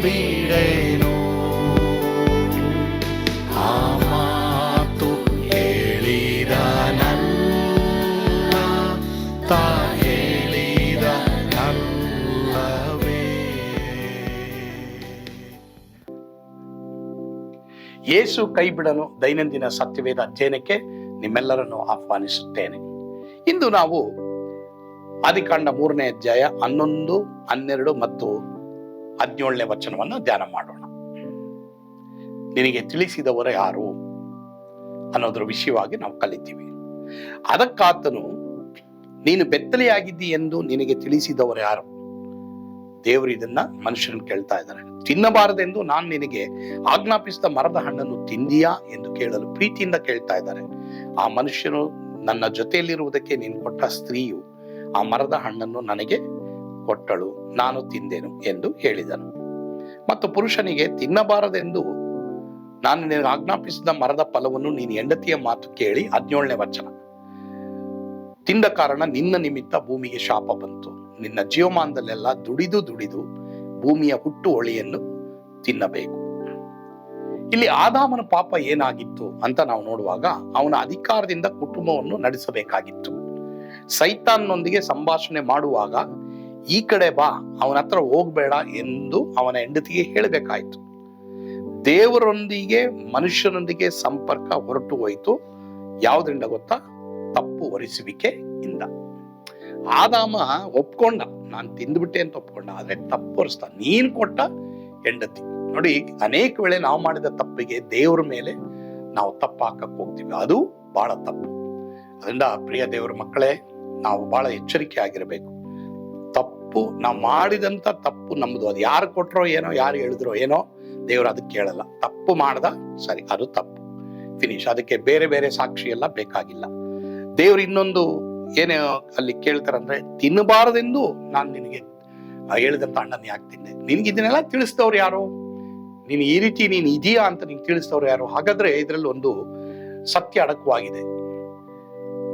ಬಿಡೆನು. ಆ ಮಾತು ಹೇಳಿದನಲ್ಲ, ತಾ ಹೇಳಿದನಲ್ಲವೇ. ಯೇಸು ಕೈ ಬಿಡನು ದೈನಂದಿನ ಸತ್ಯವೇದ ಅಧ್ಯಯನಕ್ಕೆ ನಿಮ್ಮೆಲ್ಲರನ್ನು ಆಹ್ವಾನಿಸುತ್ತೇನೆ. ಇಂದು ನಾವು ಆದಿಕಾಂಡ 3ನೇ ಅಧ್ಯಾಯ 11, 12 ಮತ್ತು 17ನೇ ವಚನವನ್ನು ಧ್ಯಾನ ಮಾಡೋಣ. ನಿನಗೆ ತಿಳಿಸಿದವರು ಯಾರು ಅನ್ನೋದ್ರ ವಿಷಯವಾಗಿ ನಾವು ಕಲಿತೀವಿ. ಅದಕ್ಕಾತನು, ನೀನು ಬೆತ್ತಲೆಯಾಗಿದ್ದಿ ಎಂದು ನಿನಗೆ ತಿಳಿಸಿದವರು ಯಾರು? ದೇವರು ಇದನ್ನ ಮನುಷ್ಯರನ್ನು ಕೇಳ್ತಾ ಇದ್ದಾರೆ. ತಿನ್ನಬಾರದೆಂದು ನಾನು ನಿನಗೆ ಆಜ್ಞಾಪಿಸಿದ ಮರದ ಹಣ್ಣನ್ನು ತಿಂದಿಯಾ ಎಂದು ಕೇಳಲು ಪ್ರೀತಿಯಿಂದ ಕೇಳ್ತಾ ಇದ್ದಾರೆ. ಆ ಮನುಷ್ಯನು, ನನ್ನ ಜೊತೆಯಲ್ಲಿರುವುದಕ್ಕೆ ನೀನು ಕೊಟ್ಟ ಸ್ತ್ರೀಯು ಆ ಮರದ ಹಣ್ಣನ್ನು ನನಗೆ ಕೊಟ್ಟಳು, ನಾನು ತಿಂದೆನು ಎಂದು ಹೇಳಿದನು. ಮತ್ತು ಪುರುಷನಿಗೆ, ತಿನ್ನಬಾರದೆಂದು ನಾನು ನಿನಗೆ ಆಜ್ಞಾಪಿಸಿದ ಮರದ ಫಲವನ್ನು ನೀನು ಹೆಂಡತಿಯ ಮಾತು ಕೇಳಿ, 17ನೇ ವಚನ, ತಿಂದ ಕಾರಣ ನಿನ್ನ ನಿಮಿತ್ತ ಭೂಮಿಗೆ ಶಾಪ ಬಂತು. ನಿನ್ನ ಜೀವಮಾನದಲ್ಲೆಲ್ಲ ದುಡಿದು ದುಡಿದು ಭೂಮಿಯ ಹುಟ್ಟು ಒಳಿಯನ್ನು ತಿನ್ನಬೇಕು. ಇಲ್ಲಿ ಆದಾಮನ ಪಾಪ ಏನಾಗಿತ್ತು ಅಂತ ನಾವು ನೋಡುವಾಗ, ಅವನ ಅಧಿಕಾರದಿಂದ ಕುಟುಂಬವನ್ನು ನಡೆಸಬೇಕಾಗಿತ್ತು. ಸೈತಾನ್ನೊಂದಿಗೆ ಸಂಭಾಷಣೆ ಮಾಡುವಾಗ, ಈ ಕಡೆ ಬಾ, ಅವನ ಹತ್ರ ಹೋಗ್ಬೇಡ ಎಂದು ಅವನ ಹೆಂಡತಿಗೆ ಹೇಳಬೇಕಾಯ್ತು. ದೇವರೊಂದಿಗೆ ಮನುಷ್ಯನೊಂದಿಗೆ ಸಂಪರ್ಕ ಹೊರಟು ಹೋಯಿತು. ಯಾವುದರಿಂದ ಗೊತ್ತಾ? ತಪ್ಪು ಹೊರಿಸುವಿಕೆಯಿಂದ. ಆದಾಮ ಒಪ್ಕೊಂಡ, ನಾನು ತಿಂದ್ಬಿಟ್ಟೆ ಅಂತ ಒಪ್ಕೊಂಡ, ಆದ್ರೆ ತಪ್ಪು ಹೊರಿಸ್ತಾ. ನೀನ್ ಕೊಟ್ಟ ಹೆಂಡತಿ. ನೋಡಿ, ಅನೇಕ ವೇಳೆ ನಾವು ಮಾಡಿದ ತಪ್ಪಿಗೆ ದೇವರ ಮೇಲೆ ನಾವು ತಪ್ಪು ಹಾಕಕ್ ಹೋಗ್ತೀವಿ. ಅದು ಬಹಳ ತಪ್ಪು. ಅದರಿಂದ ಪ್ರಿಯ ದೇವರ ಮಕ್ಕಳೇ, ನಾವು ಬಹಳ ಎಚ್ಚರಿಕೆ ಆಗಿರಬೇಕು. ತಪ್ಪು ನಾವು ಮಾಡಿದಂತ ತಪ್ಪು ನಮ್ದು. ಅದು ಯಾರು ಕೊಟ್ರೋ ಏನೋ, ಯಾರು ಹೇಳಿದ್ರೋ ಏನೋ, ದೇವರು ಅದಕ್ಕೆ ಕೇಳಲ್ಲ. ತಪ್ಪು ಮಾಡ್ದ, ಸರಿ, ಅದು ತಪ್ಪು, ಫಿನಿಶ್. ಅದಕ್ಕೆ ಬೇರೆ ಬೇರೆ ಸಾಕ್ಷಿ ಎಲ್ಲ ಬೇಕಾಗಿಲ್ಲ. ದೇವ್ರು ಇನ್ನೊಂದು ಏನೇ ಅಲ್ಲಿ ಕೇಳ್ತಾರಂದ್ರೆ, ತಿನ್ನಬಾರದೆಂದು ನಾನು ನಿನಗೆ ಹೇಳಿದಂತ ಹಣ್ಣನ್ನು ಯಾಕೆ ತಿಂದೆ? ನಿನ್ಗೆ ಇದನ್ನೆಲ್ಲ ತಿಳಿಸಿದವ್ರು ಯಾರು? ನೀನು ಈ ರೀತಿ ನೀನು ಇದೆಯಾ ಅಂತ ನಿನ್ಗೆ ತಿಳಿಸಿದವ್ರು ಯಾರು? ಹಾಗಾದ್ರೆ ಇದರಲ್ಲಿ ಒಂದು ಸತ್ಯ ಅಡಕವಾಗಿದೆ.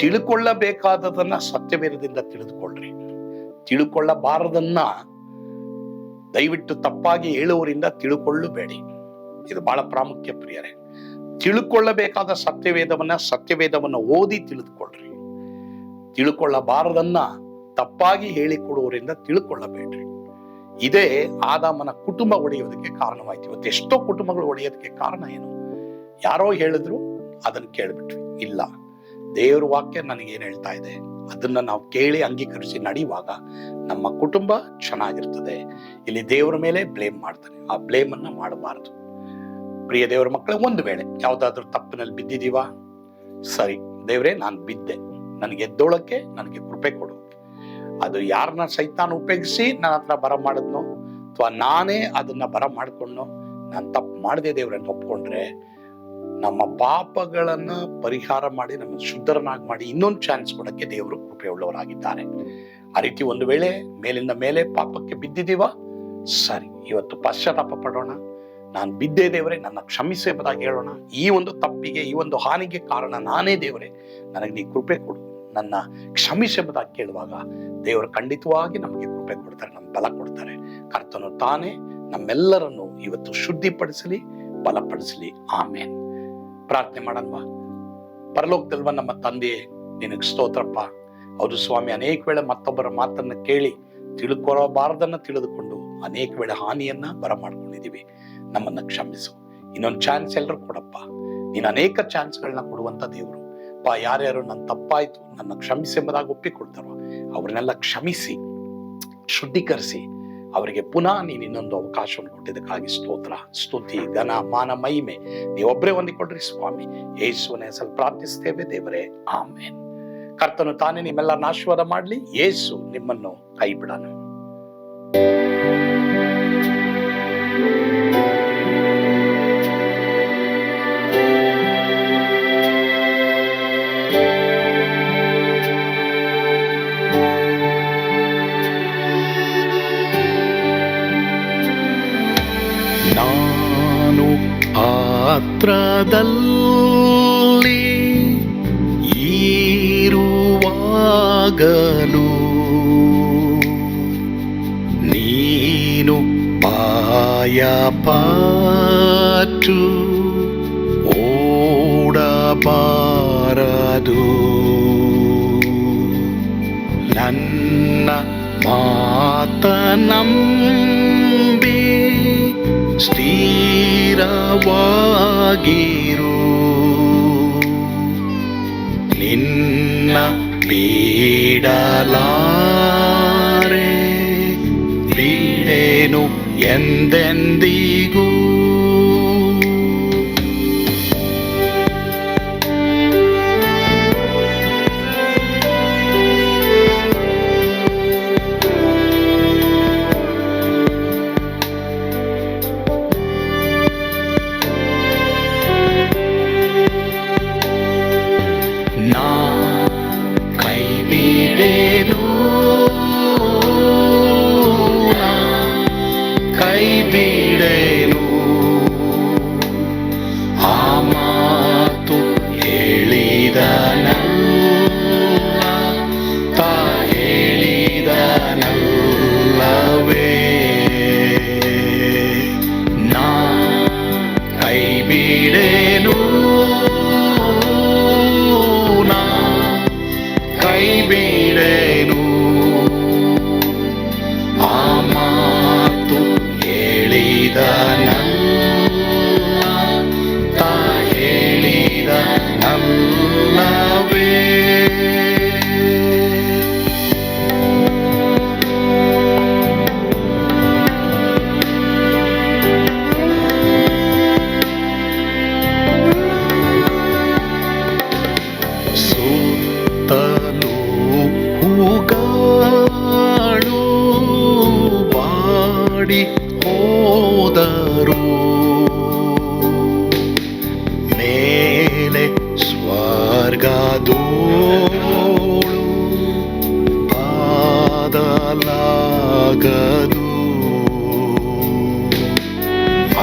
ತಿಳ್ಕೊಳ್ಳಬೇಕಾದದನ್ನ ಸತ್ಯವೇದದಿಂದ ತಿಳಿದುಕೊಳ್ಳ್ರಿ. ತಿಳ್ಕೊಳ್ಳಬಾರದನ್ನ ದಯವಿಟ್ಟು ತಪ್ಪಾಗಿ ಹೇಳುವವರಿಂದ ತಿಳ್ಕೊಳ್ಳಬೇಡಿ. ಇದು ಬಹಳ ಪ್ರಾಮುಖ್ಯ ಪ್ರಿಯರೇ. ತಿಳ್ಕೊಳ್ಳಬೇಕಾದ ಸತ್ಯವೇದವನ್ನ ಓದಿ ತಿಳಿದುಕೊಳ್ಳ್ರಿ. ತಿಳ್ಕೊಳ್ಳಬಾರದನ್ನ ತಪ್ಪಾಗಿ ಹೇಳಿಕೊಡುವವರಿಂದ ತಿಳ್ಕೊಳ್ಳಬೇಡ್ರಿ. ಇದೇ ಆದಾಮನ ಕುಟುಂಬ ಒಡೆಯೋದಕ್ಕೆ ಕಾರಣವಾಯ್ತು. ಇವತ್ತು ಎಷ್ಟೋ ಕುಟುಂಬಗಳು ಒಡೆಯೋದಕ್ಕೆ ಕಾರಣ ಏನು? ಯಾರೋ ಹೇಳಿದ್ರು ಅದನ್ನ ಕೇಳ್ಬಿಟ್ವಿ. ಇಲ್ಲ, ದೇವ್ರ ವಾಕ್ಯ ನನಗೇನು ಹೇಳ್ತಾ ಇದೆ ಅದನ್ನ ನಾವು ಕೇಳಿ ಅಂಗೀಕರಿಸಿ ನಡೆಯುವಾಗ ನಮ್ಮ ಕುಟುಂಬ ಚೆನ್ನಾಗಿರ್ತದೆ. ಇಲ್ಲಿ ದೇವರ ಮೇಲೆ ಬ್ಲೇಮ್ ಮಾಡ್ತಾನೆ. ಆ ಬ್ಲೇಮ್ ಅನ್ನ ಮಾಡಬಾರದು. ಪ್ರಿಯ ದೇವರ ಮಕ್ಕಳೇ, ಒಂದು ವೇಳೆ ಯಾವ್ದಾದ್ರು ತಪ್ಪಿನಲ್ಲಿ ಬಿದ್ದಿದೀವಾ? ಸರಿ ದೇವ್ರೇ, ನಾನು ಬಿದ್ದೆ, ನನಗೆ ಎದ್ದೋಳಕ್ಕೆ ನನಗೆ ಕೃಪೆ ಕೊಡು. ಅದು ಯಾರನ್ನ ಸೈತಾನ ಉಪಯೋಗಿಸಿ ನನ್ನ ಹತ್ರ ಬರ ಮಾಡಿದ್ನೋ, ಅಥವಾ ನಾನೇ ಅದನ್ನ ಬರ ಮಾಡ್ಕೊಂಡ್ನೋ, ನಾನು ತಪ್ಪು ಮಾಡದೆ ದೇವ್ರನ್ನ ಒಪ್ಕೊಂಡ್ರೆ, ನಮ್ಮ ಪಾಪಗಳನ್ನ ಪರಿಹಾರ ಮಾಡಿ ನಮ್ಮನ್ನು ಶುದ್ಧರನ್ನಾಗಿ ಮಾಡಿ ಇನ್ನೊಂದು ಚಾನ್ಸ್ ಕೊಡಕ್ಕೆ ದೇವರು ಕೃಪೆ ಉಳ್ಳವರಾಗಿದ್ದಾರೆ. ಆ ರೀತಿ ಒಂದು ವೇಳೆ ಮೇಲಿಂದ ಮೇಲೆ ಪಾಪಕ್ಕೆ ಬಿದ್ದಿದೀವಾ? ಸರಿ, ಇವತ್ತು ಪಶ್ಚಾತ್ತಾಪ ಪಡೋಣ. ನಾನು ಬಿದ್ದೆ ದೇವರೇ, ನನ್ನ ಕ್ಷಮಿಸಿ ಎಂಬುದಾಗಿ ಹೇಳೋಣ. ಈ ಒಂದು ತಪ್ಪಿಗೆ, ಈ ಒಂದು ಹಾನಿಗೆ ಕಾರಣ ನಾನೇ ದೇವರೇ, ನನಗೆ ನೀ ಕೃಪೆ ಕೊಡು, ನನ್ನ ಕ್ಷಮಿಸಿ ಎಂಬುದಾಗಿ ಕೇಳುವಾಗ ದೇವರು ಖಂಡಿತವಾಗಿ ನಮಗೆ ಕೃಪೆ ಕೊಡ್ತಾರೆ, ನಮ್ಗೆ ಬಲ ಕೊಡ್ತಾರೆ. ಕರ್ತನು ತಾನೇ ನಮ್ಮೆಲ್ಲರನ್ನು ಇವತ್ತು ಶುದ್ಧಿಪಡಿಸಲಿ, ಬಲಪಡಿಸಲಿ. ಆಮೇನ್. ಪ್ರಾರ್ಥನೆ ಮಾಡಲ್ವಾ? ಪರಲೋಕದಲ್ವ ನಮ್ಮ ತಂದೆಯೇ, ನಿನಗೆ ಸ್ತೋತ್ರಪ್ಪ. ಹೌದು ಸ್ವಾಮಿ, ಅನೇಕ ವೇಳೆ ಮತ್ತೊಬ್ಬರ ಮಾತನ್ನ ಕೇಳಿ ತಿಳ್ಕೊಳ್ಳಬಾರದನ್ನ ತಿಳಿದುಕೊಂಡು ಅನೇಕ ವೇಳೆ ಹಾನಿಯನ್ನ ಬರ ಮಾಡ್ಕೊಂಡಿದೀವಿ. ನಮ್ಮನ್ನ ಕ್ಷಮಿಸು. ಇನ್ನೊಂದು ಚಾನ್ಸ್ ಎಲ್ಲರೂ ಕೊಡಪ್ಪ. ನೀನು ಅನೇಕ ಚಾನ್ಸ್ಗಳನ್ನ ಕೊಡುವಂತ ದೇವರು. ಯಾರ್ಯಾರು ನನ್ನ ತಪ್ಪಾಯ್ತು, ನನ್ನ ಕ್ಷಮಿಸಿ ಎಂಬುದಾಗಿ ಒಪ್ಪಿಕೊಳ್ತಾರೋ ಅವ್ರನ್ನೆಲ್ಲ ಕ್ಷಮಿಸಿ, ಶುದ್ಧೀಕರಿಸಿ, ಅವರಿಗೆ ಪುನಃ ನೀನು ಇನ್ನೊಂದು ಅವಕಾಶವನ್ನು ಕೊಟ್ಟಿದ್ದಕ್ಕಾಗಿ ಸ್ತೋತ್ರ, ಸ್ತುತಿ, ಘನ, ಮಾನ, ಮಹಿಮೆ ನೀವೊಬ್ಬರೇ ಹೊಂದಿಕೊಡ್ರಿ ಸ್ವಾಮಿ. ಯೇಸುವಿನ ಹೆಸರಲ್ಲಿ ಪ್ರಾರ್ಥಿಸ್ತೇವೆ ದೇವರೇ, ಆಮೇನ್. ಕರ್ತನು ತಾನೇ ನಿಮ್ಮೆಲ್ಲರನ್ನ ಆಶೀರ್ವಾದ ಮಾಡಲಿ. ಯೇಸು ನಿಮ್ಮನ್ನು ಕೈ ಬಿಡನು. ನಾನು ಪಾತ್ರದಲ್ಲಿ ಇರುವಾಗಲೂ ನೀನು ಬಾಯಲ್ಲಿರಲು ಭಯಪಟ್ಟು ಓಡಬಾರದು. ನನ್ನ ಮಾತನಂಬಿ ಸ್ಥಿರವಾಗಿರು. ನಿನ್ನ ಬಿಡಲಾರೆ, ಬಿಡೆನು ಎಂದೆಂದಿಗೂ. ನಾ ಕೈ ಬಿಡೆನು, ಕೈ ಬಿಡೆನು. ಆ ಮಾತು ಹೇಳಿದನಲ್ಲ, ತಾ ಹೇಳಿದನಲ್ಲವೇ. ನಾ ಕೈ ಬಿಡೆನು, ಕೈ ಬಿಡೆನು. ಆ ಮಾತು ಹೇಳಿದನಲ್ಲ, ತಾ ಹೇಳಿದನಲ್ಲವೇ. ಸುತ್ತಲೂ ಹೂಗಳು ಬಾಡಿ ಹೋದರು, ಮೇಲೆ ಸ್ವರ್ಗದೋಳು ಬಾದಲಾಗದು.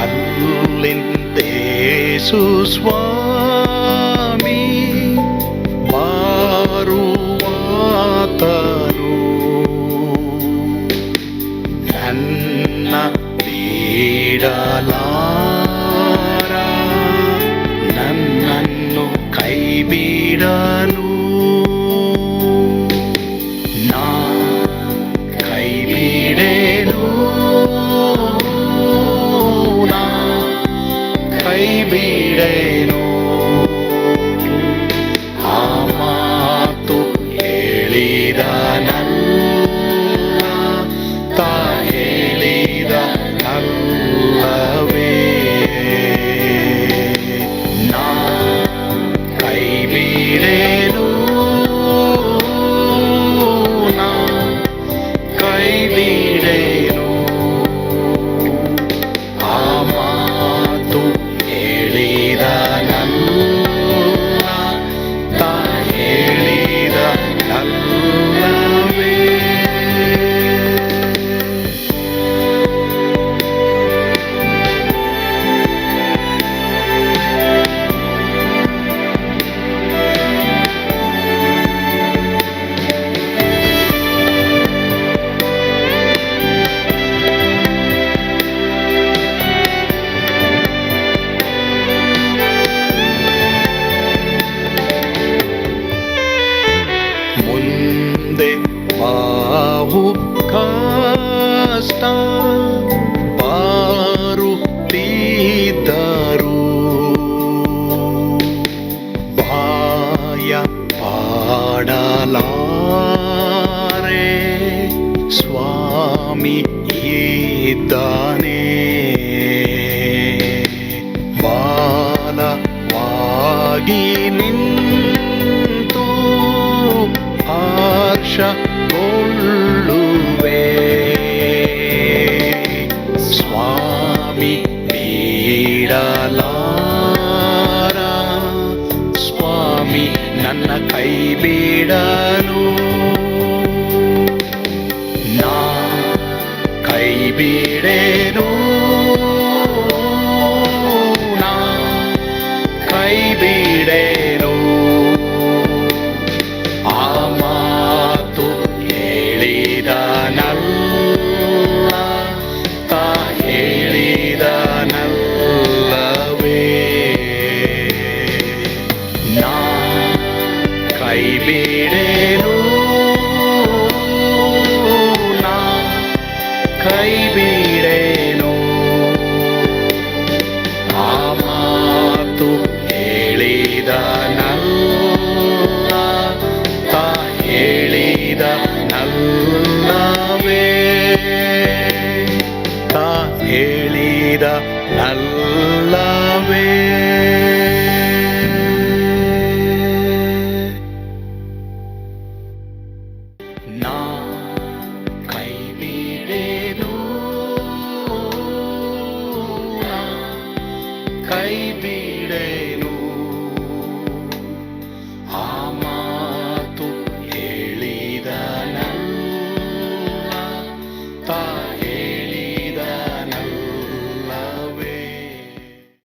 ಅಲ್ಲಿಂದೇಸು ಸ್ವಾಮಿ ಬಾರುವಾತನು. ನನ್ನ ಬಿಡಲಾರ, ನನ್ನನ್ನು ಕೈ ಬಿಡನು. ನಾ ಕೈ ಬಿಡೆನು, ನಾ ಕೈ ಬಿಡೆನು. ಆ ಮಾತು ಹೇಳಿದನಲ್ಲ, ತಾ ಹೇಳಿದನಲ್ಲವೇ. ನಾ ಕೈ ಬಿಡೆನು, ನಾ ಕೈ ಬಿಡೆನು. ಆ ಮಾತು ಹೇಳಿದನಲ್ಲ, ತಾ ಹೇಳಿದನಲ್ಲವೇ. ಮುಂದೆ ಬಾಹು ಕಷ್ಟ ಬಾರುತ್ತಿದ್ದರು, ಭಯ ಪಾಡಲಾರೆ, ಸ್ವಾಮಿ ಇದ್ದಾನೆ. ಬಾಲವಾಗಿ ನಿಂತು ಹರ್ಷಗೊಳ್ಳುವೆ. ಸ್ವಾಮಿ ಬಿಡಲಾರ, ಸ್ವಾಮಿ ನನ್ನ ಕೈ ಬಿಡನು. ನಾ ಕೈ ಬಿಡೆನು, ನಾ ಕೈ ಬಿಡೆನು. ಆ ಮಾತು ಹೇಳಿದನಲ್ಲ, ತಾ ಹೇಳಿ ಕೈ ಬೇಡೆ